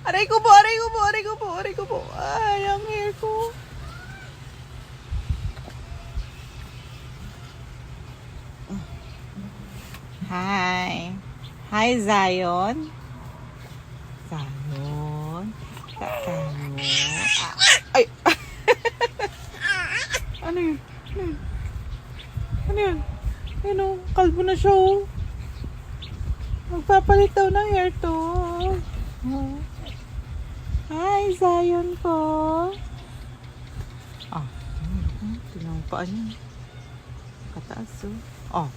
Aray ko po, aray ko po, aray ko po, aray ko po. Ay, ang hair ko. Hi. Hi, Zion. Zion. Zion. Ay. Ano yun? Ano yun? Ano yun? Ano? Kalbo na siya, oh. Magpapalit daw ng hair to. Oh. Hi, Zion ko. Ah, tingnan mo paan yun. Kataas, oh. Oh.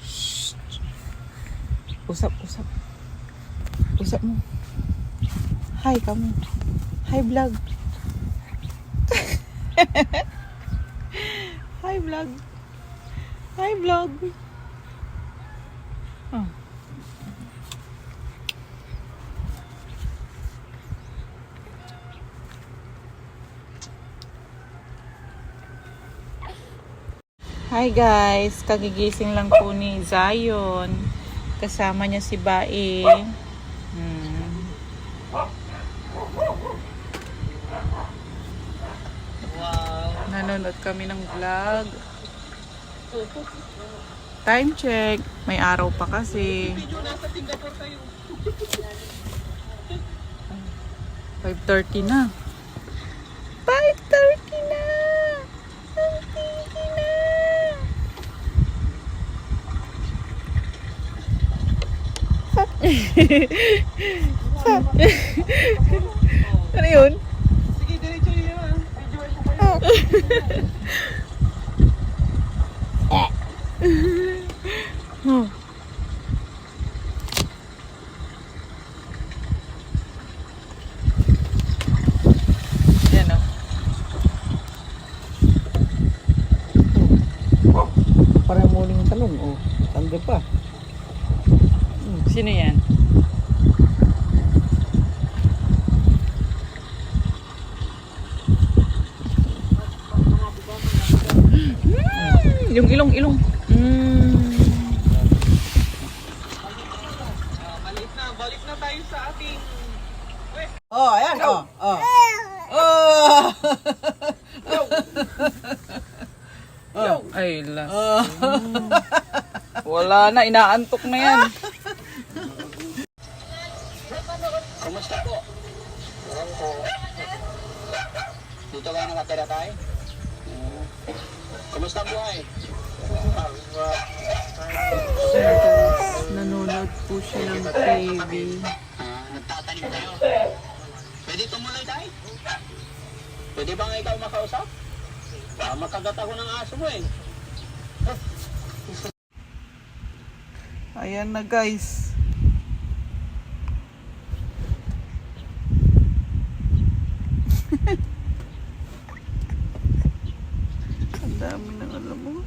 Shh. Usap, usap. Usap mo. Hi, kamu. Hi, vlog. Hi, vlog. Hi, vlog. Oh. Hi guys, kagigising lang po ni Zion. Kasama niya si Bae. Wow. Nanonood kami ng vlog. Time check. May araw pa kasi. 5:30 na. 5:30 na. Ano yun? Sige, diretso yun. Oh. Yan o. Parang muling talong, oh. Tanda pa. Sino yan? Yung ilong. Balik na tayo sa ating Oh, ayan, oh. Oh. Oh. Ay, las. Wala na, inaantok na yan. Kumusta po? Dito kayo nakatira tayo? Kumusta ang buhay? Nanonood po siya ng TV. Nagtatanim kayo? Pwede tumuloy tayo? Pwede bang ikaw makausap? Makagat ako ng aso mo eh. Ayan na guys. Ang dami ng alam mo.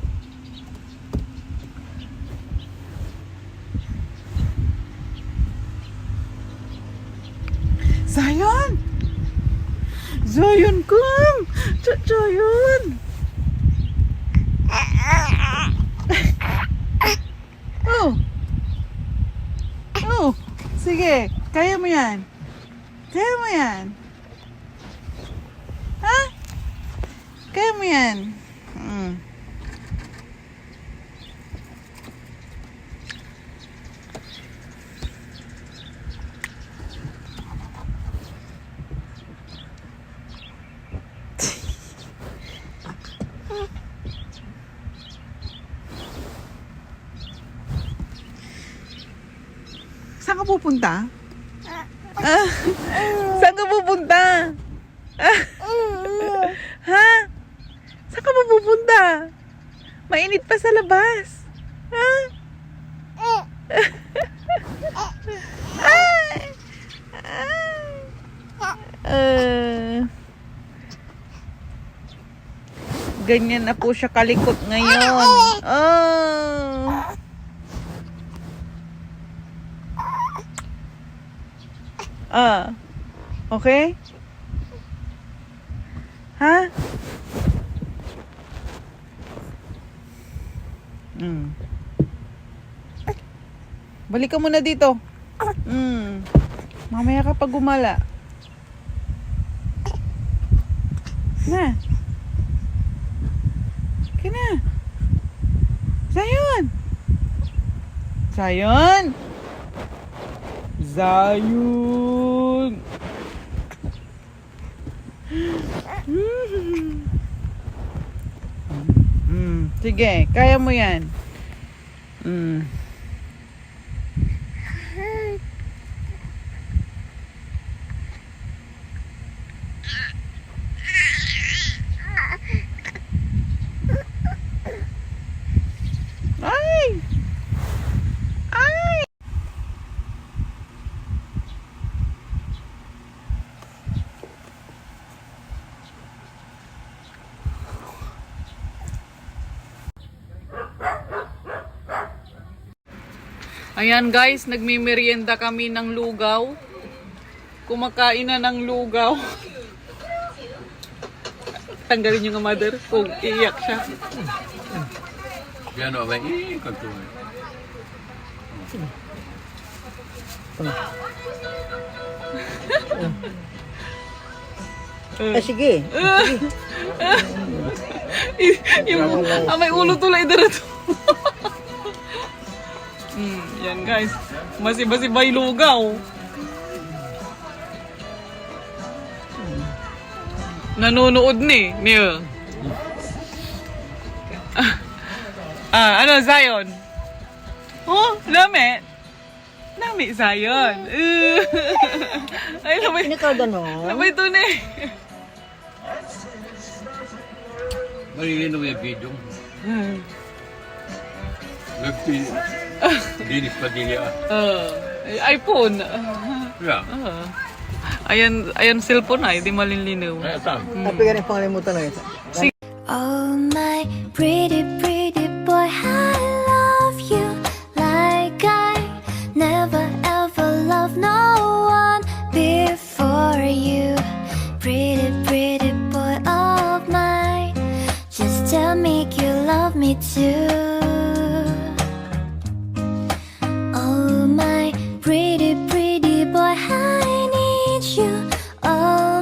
Zion! Zion kung! Zion! Oh! Oh! Sige, kaya mo yan. Kaya mo yan. Ha? Kaya mo yan. Saan ka pupunta? Saan ka pupunta? Ha? Saan ka pupunta? Mainit pa sa labas. Ha? Ganyan na po siya kalikot ngayon. Oh. Okay? Ha? Balik ka muna dito. Mamaya ka pag gumala. Na. Kina. Zion. Zion. Zion. Sige, kaya mo yan. Ay! Ay! Ayan guys, nagmimerienda kami ng lugaw. Kumakain na ng lugaw. Tanggalin yung mother kung iiyak siya. Yan o, may iikot ko. Sige. Yung may ulo tulay dito. Yan guys, masibay lugaw. Nanonood ni Neil. Ano, Zion? Oh, lami. Lami, Zion. Ay, lamay. Ikaw doon, no? Lamay ito ni. Malilino yung video. Dinis pa din niya. iPhone. Yeah. Ayan cellphone ay, di malinlinaw. Ay, ata. Tapi ka rin pangalimutan na ito. Oh my pretty pretty boy, I love you like I never ever loved no one before you. Pretty pretty boy of mine, just tell me you love me too. Oh my pretty pretty boy, I need you. Oh.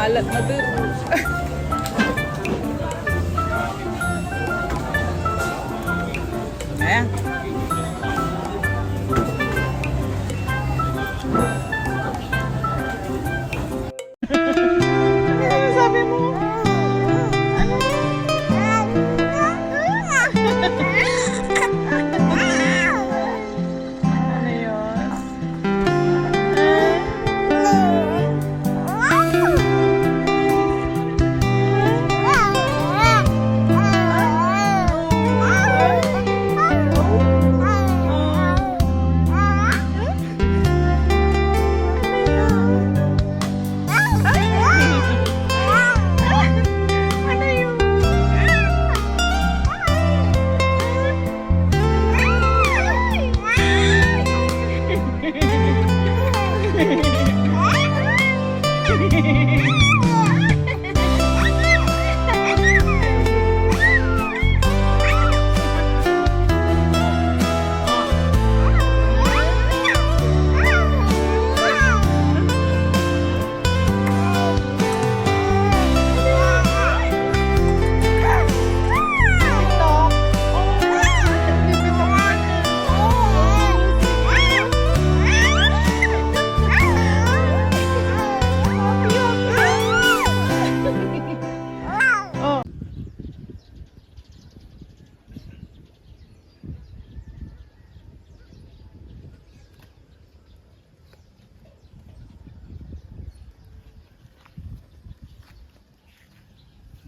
Alat na din. Ayan. Ano sabi mo? Ano yun?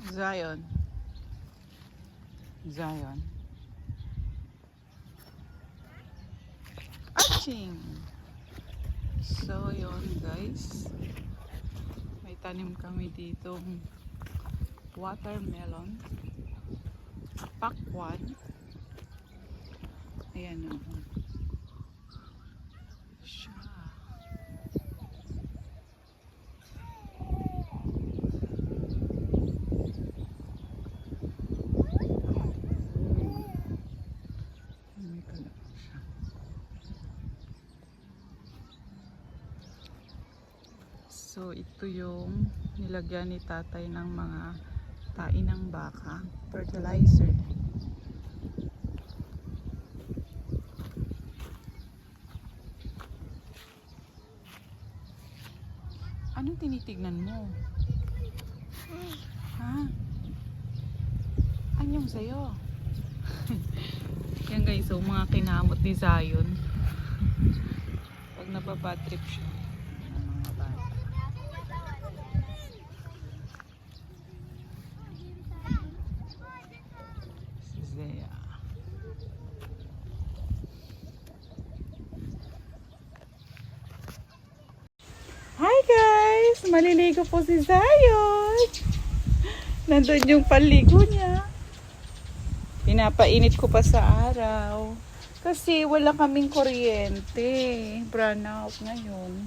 Zion. Zion. Aching! So, yun guys. May tanim kami dito watermelon. Pakwan. Ayan o. Siya. So ito yung nilagyan ni tatay ng mga tain ng baka, fertilizer. Anong tinitignan mo? Ha? Anyong sa'yo? Yan guys, so mga kinamot ni Zion. Pag nababad trip siya. Yan ang mga bata. Si Zea. Hi guys! Maliligo po si Zion. Nandun yung paligo niya. Pinapainit ko pa sa araw. Kasi wala kaming kuryente. Brown out ngayon.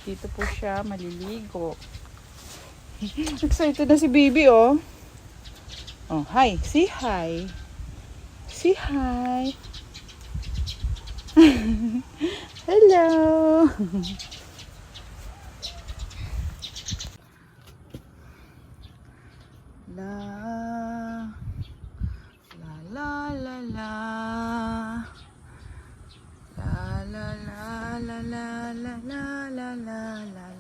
Dito po siya maliligo. Excited na si baby oh. Oh, hi. Say hi. Say hi. Hello. La la la la la la la la la la la la la la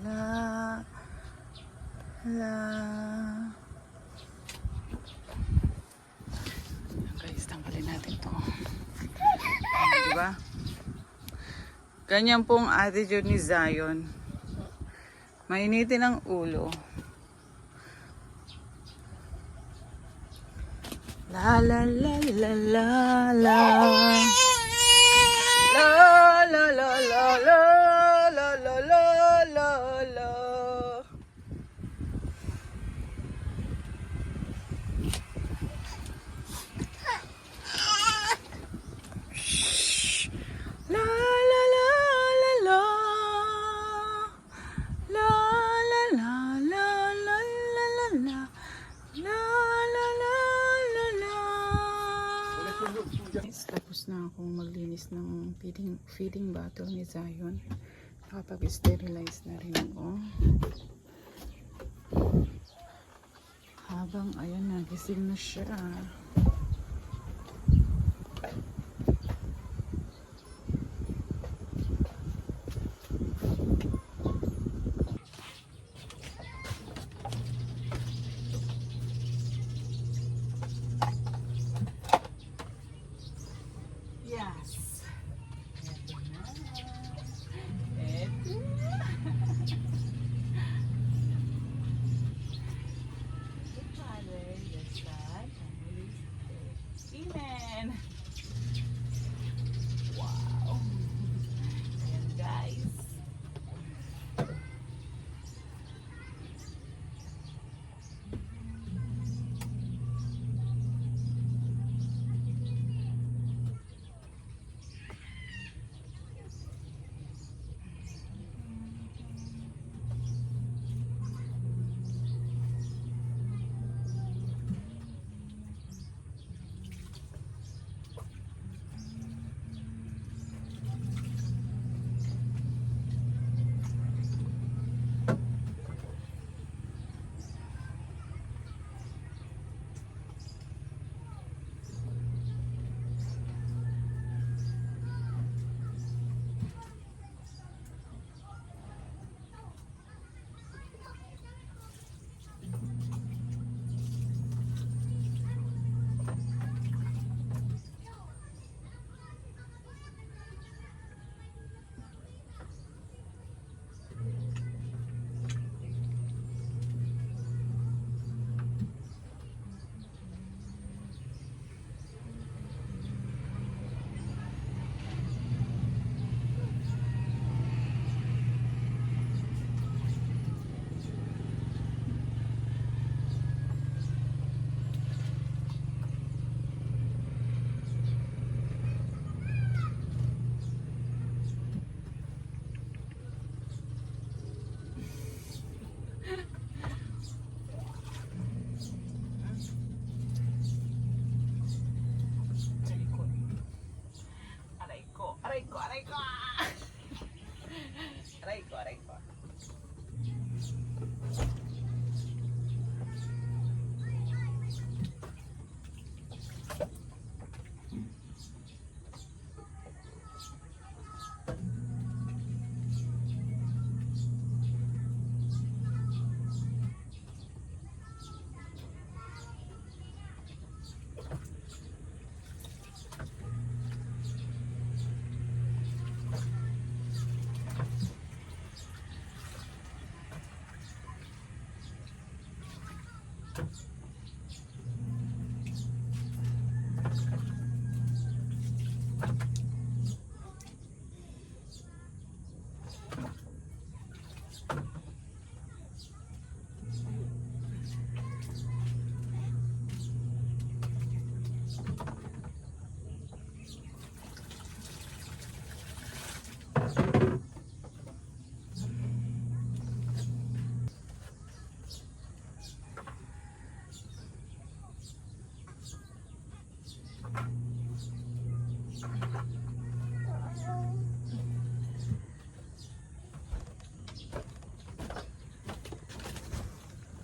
la la. Guys, tanggalin natin to. Diba? Ganyan pong attitude ni Zion. Mainitin ang ulo. La la la la la la la la la la la la la la la. Shh. La la la la la la la la la la la la la la la. Tapos na akong maglinis ng feeding bottle ni Zion. Nakapag-sterilize na rin ako. Habang ayun, nagising na siya. Yes. Eto na. Eto na. Vale, ya está. Amen. Wow. Ayan guys. Aray ko. Aray ko.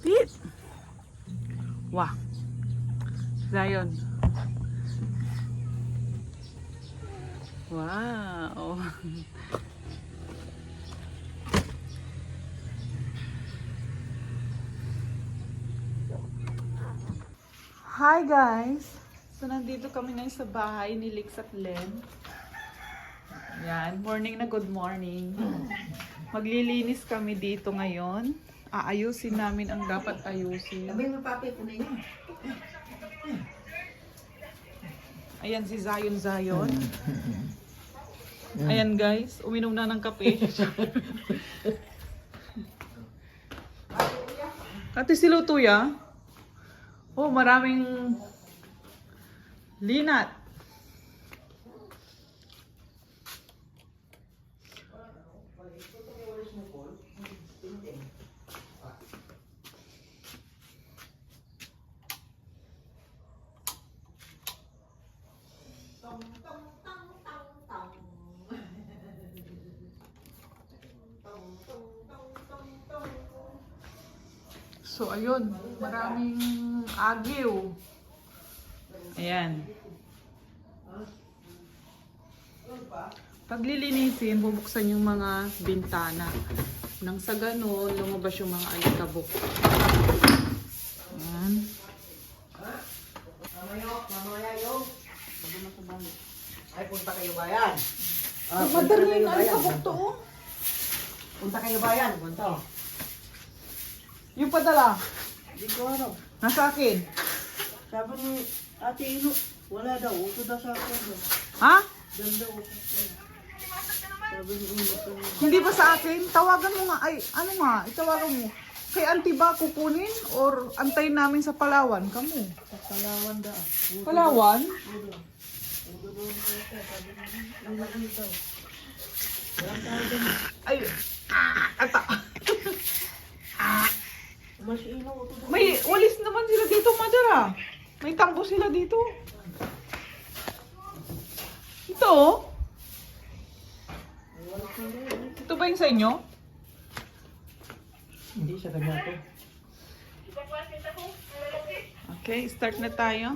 Pete! Wah! Zion. Wow! Hi guys! So nandito kami ngayon sa bahay ni Lix at Len. Yan, morning na good morning. Maglilinis kami dito ngayon. Aayusin namin ang dapat ayusin. Sabi mo, papi, kunin niya. Ayan si Zion. Ayan guys, uminom na ng kape. Ate si Lutuya. Oh, maraming linat. So, ayun. Maraming agiw. Ayan. Paglilinisin, bubuksan yung mga bintana. Nang sa ganun, lumabas yung mga alikabok. Ayan. Mamaya yung. Ay, punta kayo bayan. Madali yung alikabok to, oh. Punta kayo bayan. Punta. Yung padala. Hindi ko ano. Nasa akin. Sabi ni Ate Ino, wala daw. Uto daw sa akin daw. Ha? Ganda uto. Sabi ni Ino. Hindi ba sa akin? Tawagan mo nga. Ay, ano nga? Itawagan mo. Kay auntie ba kukunin? Or antayin namin sa Palawan? Kamu? Sa Palawan daw. Palawan? Uto doon ko ito. Sabi ni Ino daw. Walang tayo din. Ay, ata. Mas Ino, uto daw. May walis naman sila dito, mother ah. May tambo sila dito. Ito oh. Ito ba yung sa inyo? Hindi siya ganyan to. Okay, start na tayo.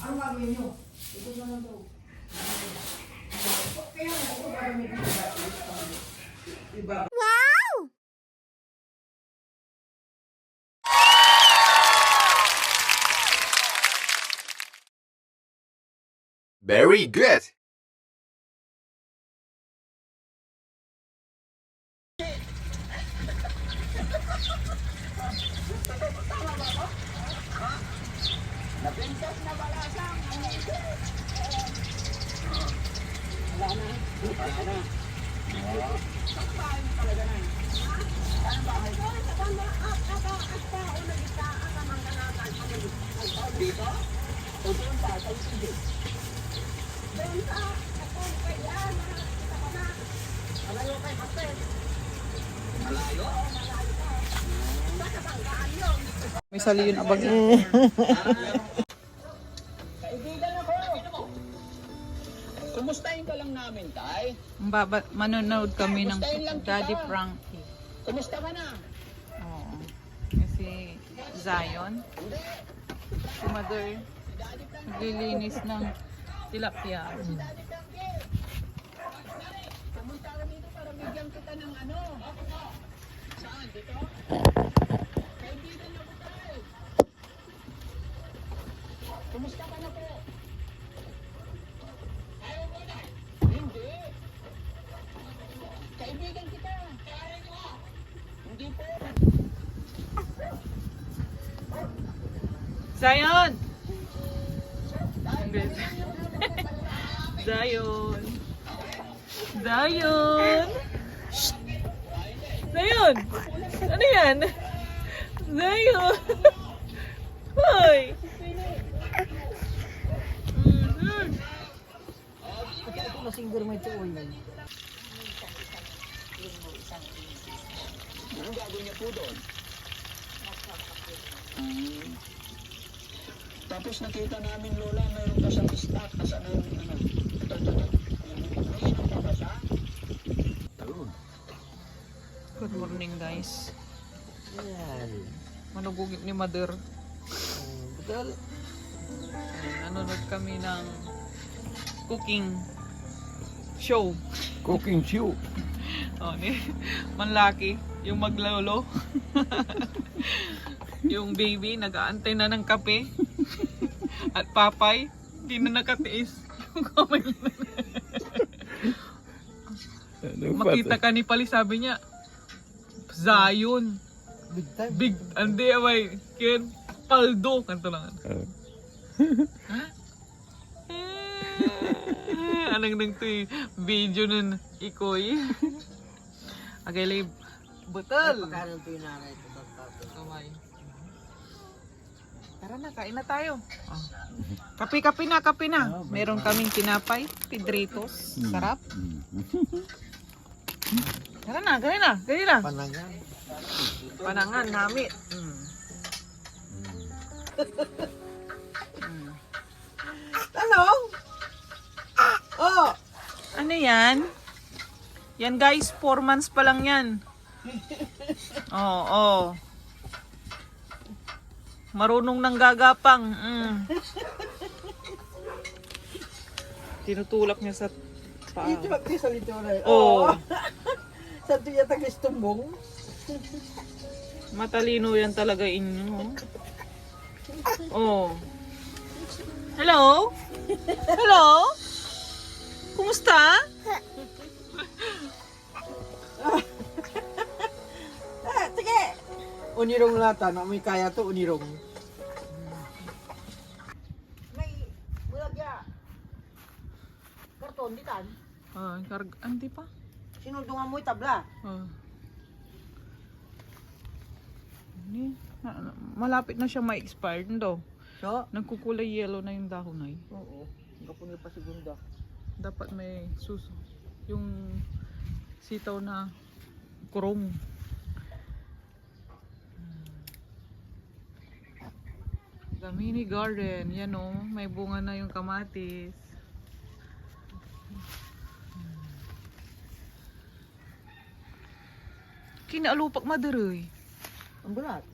Ano gagawin nyo? Ito na lang daw. Kaya ako para may iba. Very good. Napintas na balasang. Wala na. Wala na. Saan bahay mo talaga na? Saan bahay mo? Dito? O doon pa? Sa hindi? Malayo kay Kapte. Malayo? May sali yun abag. Kaibigan ako. Kumustahin ka lang namin, Tay. Manonood kami ng Kamustahin lang kita. Daddy Frankie. Kumusta ka na? Oo. Kasi Zion, si Mother, naglilinis ng tilapia. Pumunta ka dito para bigyan kita ng ano. Saan? Dito? Kaibigan na po tayo. Kumusta ka na po? Ayaw mo na? Hindi. Kaibigan kita. Hindi po. Zion! Zion! Zion! Shh! Zion! Ano yan? Zion! Hoy! Ito na single may tuoy yun. Anong gagawin niya po doon? Tapos nakita namin, Lola, mayroon ka siyang stock. Asan ang ano? Ito. May inom pa ba siya? Good morning, guys. Yan. Manugugit ni Mother. Betul. Nanonood kami ng cooking show. Cooking show. Oh, ni Manlaki, yung maglolo. Yung baby, nag-aantay na ng kape. At Papay, hindi na nakatiis. Yung kamay na. Makita ka ni Pali, sabi niya, Zion. Big time. Big, andi, away, Ken, Paldo. Kanto lang. Ha? Anong nang to video nun, Ikoy. Agay lib. Butal. Pagkanan po yung nanay ito. Kamay. Tara na, kain na tayo. Oh. Kape na. Meron kaming tinapay, tidritos. Sarap. Tara na, gani na. Panangan. Panangan namin. Tanong? Oh! Ano yan? Yan guys, 4 months pa lang yan. Oo. Marunong nang gagapang. Tinutulak niya sa paa. Ito magkisalito na yun. Oo. Sa tuya tagistumbong. Matalino yan talaga inyo. Oh. Hello? Hello? Kumusta? Sige! Unirong lata, na may kaya to, unirong. May bulagya. Karton, di tan? Hindi pa. Sinudungan mo yung tabla. Malapit na siya ma-expired daw. So? Nagkukulay yellow na yung dahon ay. Oo. Kapunil pa segunda. Dapat may suso. Yung sitaw na kurong. The mini garden. Yan o. May bunga na yung kamatis. Kinaalupak madaroy. Ang bulat.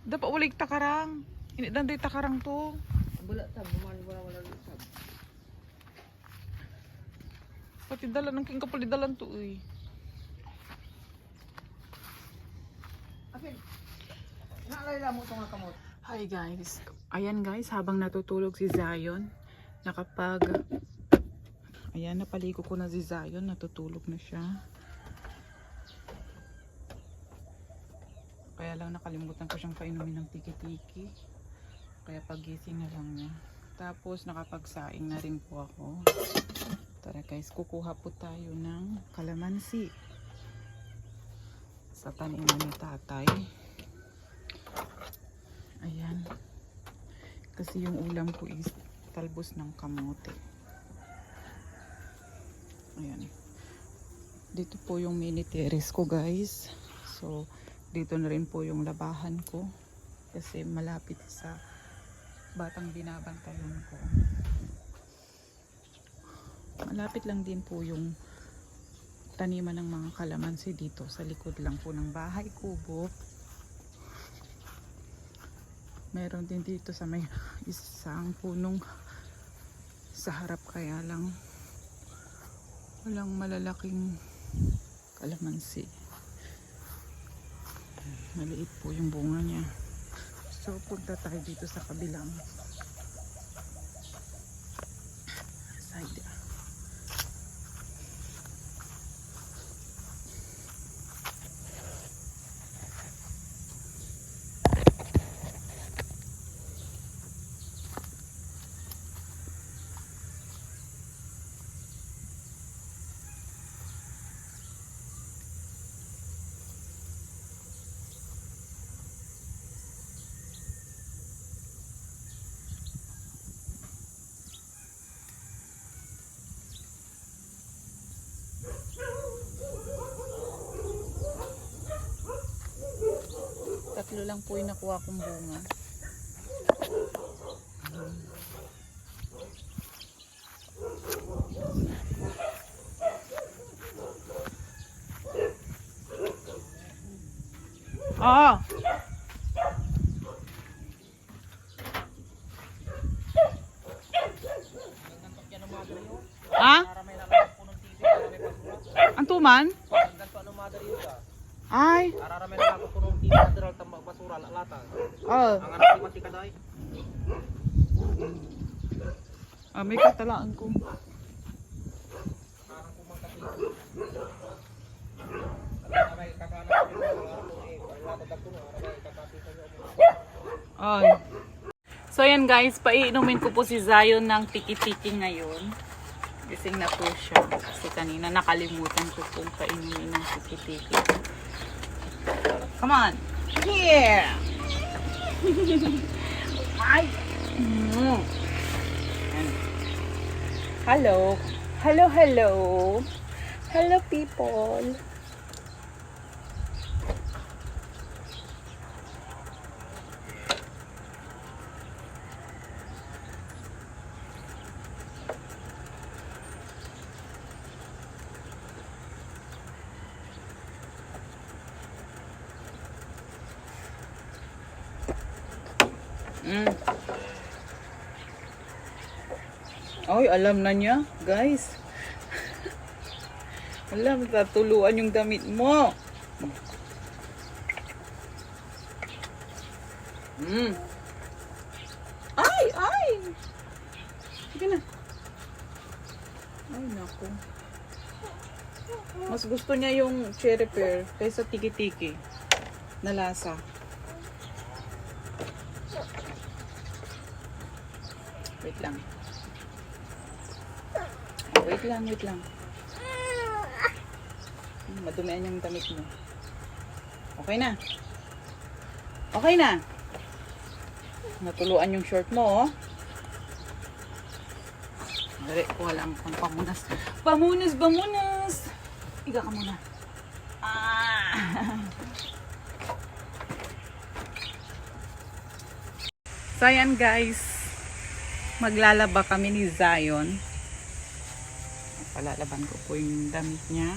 Dapat walik takarang. Inidanday takarang to. Bula tab, wala tab. Pati dala ng king kapal dalan to uy. Akin. Naalala mo ito nga kamot. Hi guys. Ayan guys, habang natutulog si Zion, ayan, napaligo ko na si Zion, natutulog na siya. Kaya lang nakalimutan ko siyang painumin ng tiki-tiki. Kaya pagising na lang niya. Tapos nakapagsaing na rin po ako. Tara guys, kukuha po tayo ng kalamansi sa taniman ni tatay. Ayan. Kasi yung ulam ko is talbos ng kamote. Ayan. Dito po yung mini terrace ko guys. So, dito na rin po yung labahan ko. Kasi malapit sa batang binabantayan ko. Malapit lang din po yung taniman ng mga kalamansi dito. Sa likod lang po ng bahay kubo. Meron din dito sa may isang punong sa harap, kaya lang walang malalaking kalamansi. Maliit po yung bunga niya. So punta tayo dito sa kabilang side. Tatlo lang po yung nakuha kong bunga. Ah! Ah? Ang tuman? Ay. Araramay na ako punong tinadral tambak basura lata. Oh. Ang anak ni Mati Kaday. Ah, may katalaan ko. Parang kumangkasi. Aramay kakana ko lata dagko aramay kakati ko. Ay. So yan guys, paiinumin ko po si Zion ng tiki-tiki ngayon. Gising na po siya. Kasi kanina nakalimutan ko pong painumin ng tiki-tiki. Come on. Here. Ay. Hello. Hello, hello. Hello people. Ay, alam na niya, guys. Alam, tatuluan yung damit mo. Ay, ay! Sige na. Ay, naku. Mas gusto niya yung cherry pear kaysa tiki-tiki na lasa. Wait lang. Wait lang, wait lang. Madumihan yung damit mo. Okay na. Okay na. Natuluan yung short mo, oh. Dali, kuha lang pang pamunas. Pamunas, pamunas! Iga ka muna. Ah! So, ayan guys. Maglalaba kami ni Zion. Palalaban ko po yung damit niya.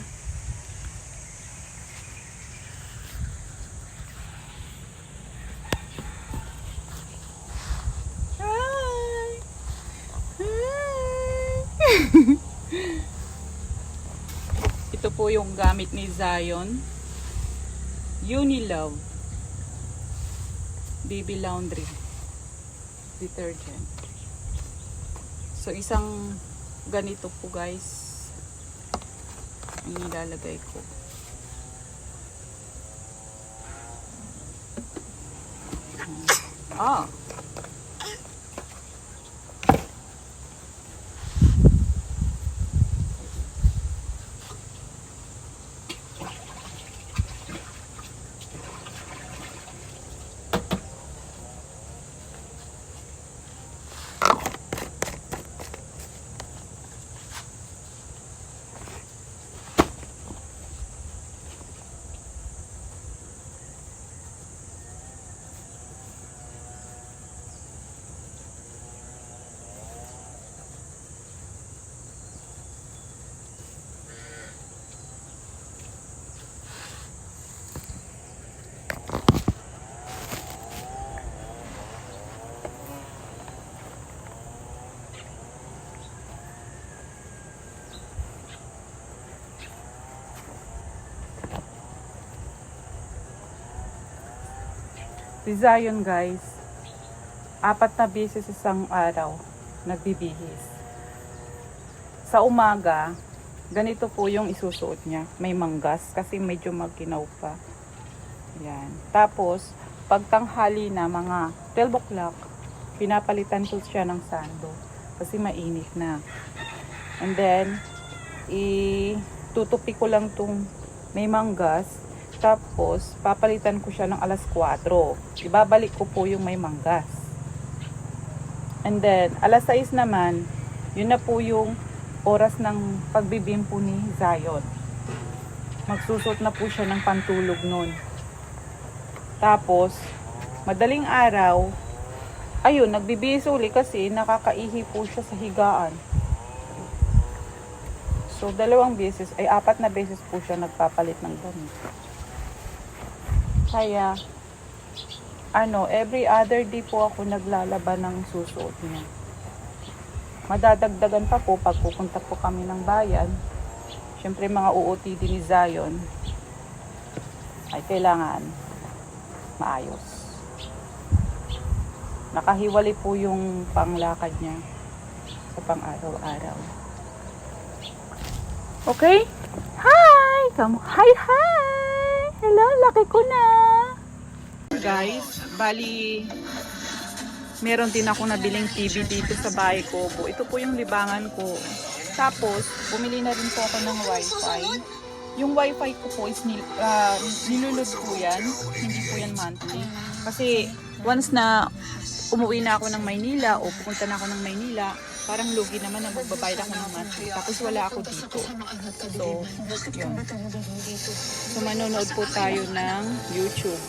Hi! Ito po yung gamit ni Zion. Unilove Baby Laundry Detergent. So, isang ganito po guys ang nilalagay ko. Ah. Si Zion guys, 4 na beses isang araw nagbibihis. Sa umaga, ganito po yung isusuot niya. May manggas kasi medyo magkinaw pa. Yan. Tapos, pag tanghali na mga 12 o'clock, pinapalitan ko siya ng sando kasi mainit na. And then, itutupi ko lang tong may manggas. Tapos, papalitan ko siya ng alas 4. Ibabalik ko po yung may manggas. And then, alas 6 naman, yun na po yung oras ng pagbibimpo ni Zion. Magsusot na po siya ng pantulog nun. Tapos, madaling araw, ayun, nagbibihis uli kasi nakakaihi po siya sa higaan. So, 2 beses, ay 4 na beses po siya nagpapalit ng damit. Kaya, every other day po ako naglalaban ng susuot niya. Madadagdagan pa po pag pupunta po kami ng bayan. Siyempre mga OOTD ni Zion ay kailangan maayos. Nakahiwalay po yung panglakad niya sa pang-araw-araw. Okay? Hi! Hi! Hello, laki ko na! Guys, bali, meron din ako nabiling TV dito sa bahay ko. Ito po yung libangan ko. Tapos, bumili na rin po ako ng wifi. Yung wifi ko po is nilulod po yan. Hindi po yan monthly. Kasi, once na umuwi na ako ng Maynila o pupunta na ako ng Maynila, parang lugi naman na magbabayad ako ng monthly. Tapos wala ako dito. So, yun. So, manonood po tayo ng YouTube.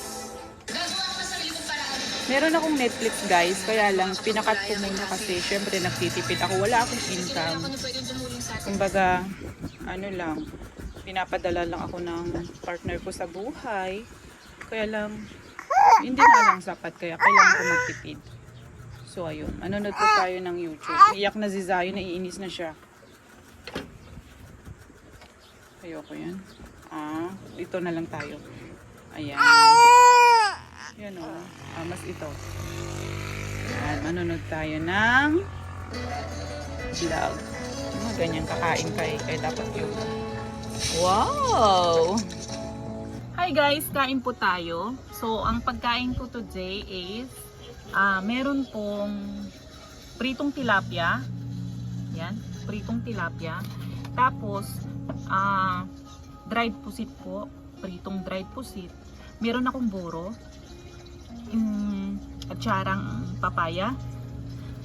Meron akong Netflix guys, kaya lang pinakat ko muna kasi syempre nagtitipid ako. Wala akong income. Kumbaga, pinapadala lang ako ng partner ko sa buhay. Kaya lang, hindi na lang sapat. Kaya kailangan ko magtipid. So, ayun. Manonood po tayo ng YouTube. Iyak na si Zion, naiinis na siya. Ayoko yan. Dito na lang tayo. Ayan. Yan o. Mas ito. Ayan. Manonood tayo ng vlog. Ganyan kakain kay dapat yun. Wow! Hi guys! Kain po tayo. So, ang pagkain ko today is meron pong pritong tilapia. Yan, pritong tilapia. Tapos, dried pusit po. Pritong dried pusit. Meron akong buro. At syarang papaya.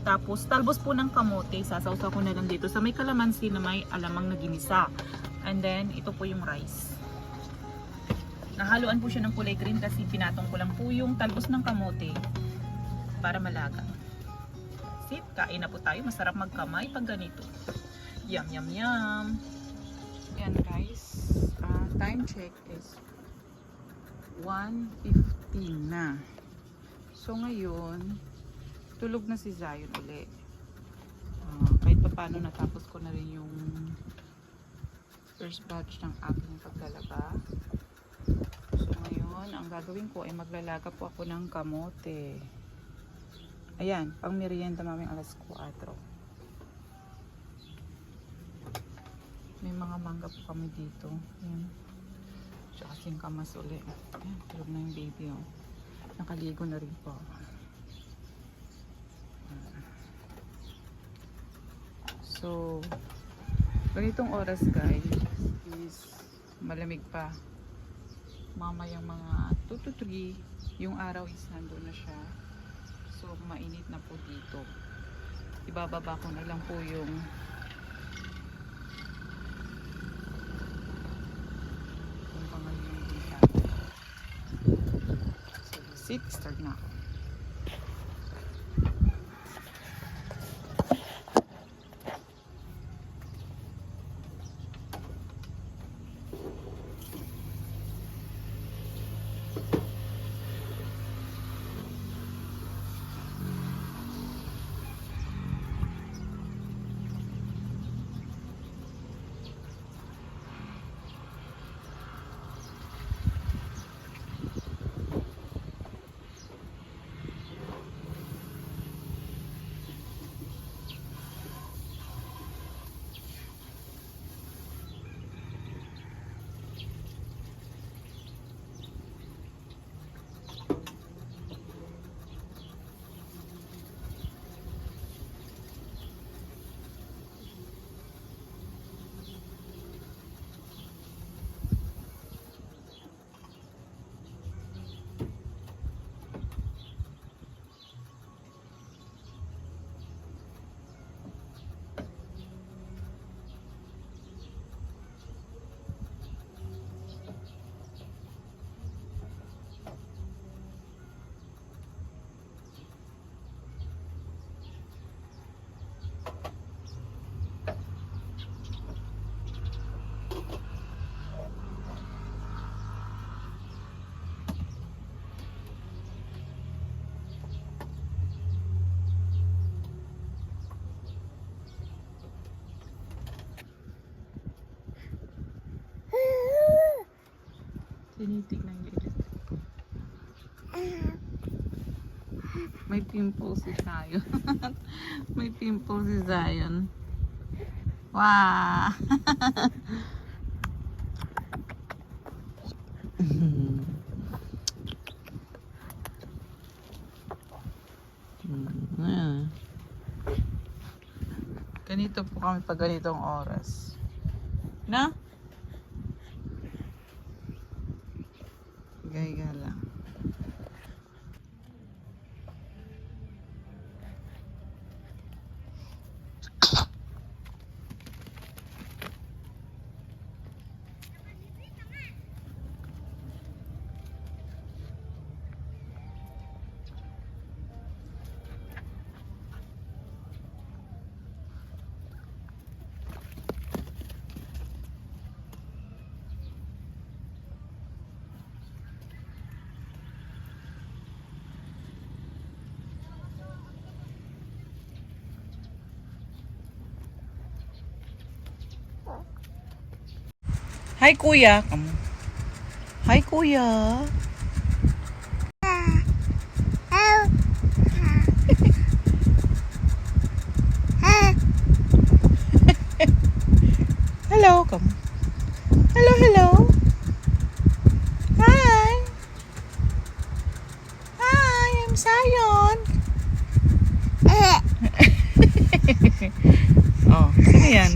Tapos, talbos po ng kamote. Sasawsaw ko na lang dito sa may kalamansi na may alamang na ginisa. And then, ito po yung rice. Nahaluan po siya ng kulay green kasi pinatong ko lang po yung talbos ng kamote para malaga. Sit, kain na po tayo. Masarap magkamay pag ganito. Yum, yum, yum. Yan guys. Time check is 1:15 na. So ngayon, tulog na si Zion ulit. Kahit pa paano natapos ko na rin yung first batch ng aking paglalaba. So ngayon, ang gagawin ko ay maglalaga po ako ng kamote. Ayan, pang merienda maming alas 4. May mga mangga po kami dito. Ayan. Tsaka singkamas ulit. Ayan, tulog na yung baby. Oh. Nakaligo na rin po. So, ganitong oras guys is malamig pa. Mamayang mga 2 to 3 yung araw is nandun na siya. So, mainit na po dito. Ibababa ko na lang po yung pangalan yung dita. So, sit, start na ako. Tinitignan niya ulit. May pimple si Zion. May pimple si Zion. Wow! Ganito po kami pag ganitong oras. Na? Gaya lang. Hi kuya. Hi kuya. Hello, come. Hello, hello. Hi. Hi, I'm Zion. Oh, sino yan?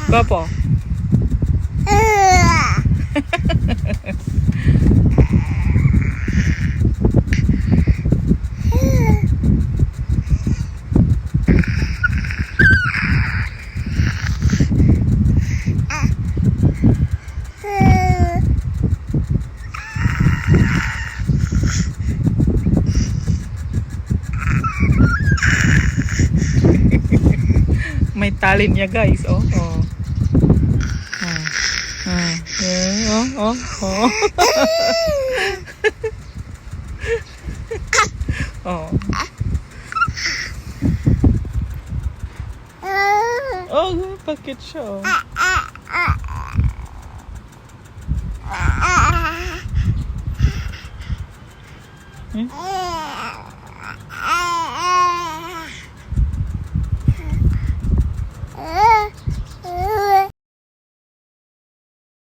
Bapo. May talent niya guys, oh. Oh. Oh. Oh. Nagpakit siya, oh. Hmm?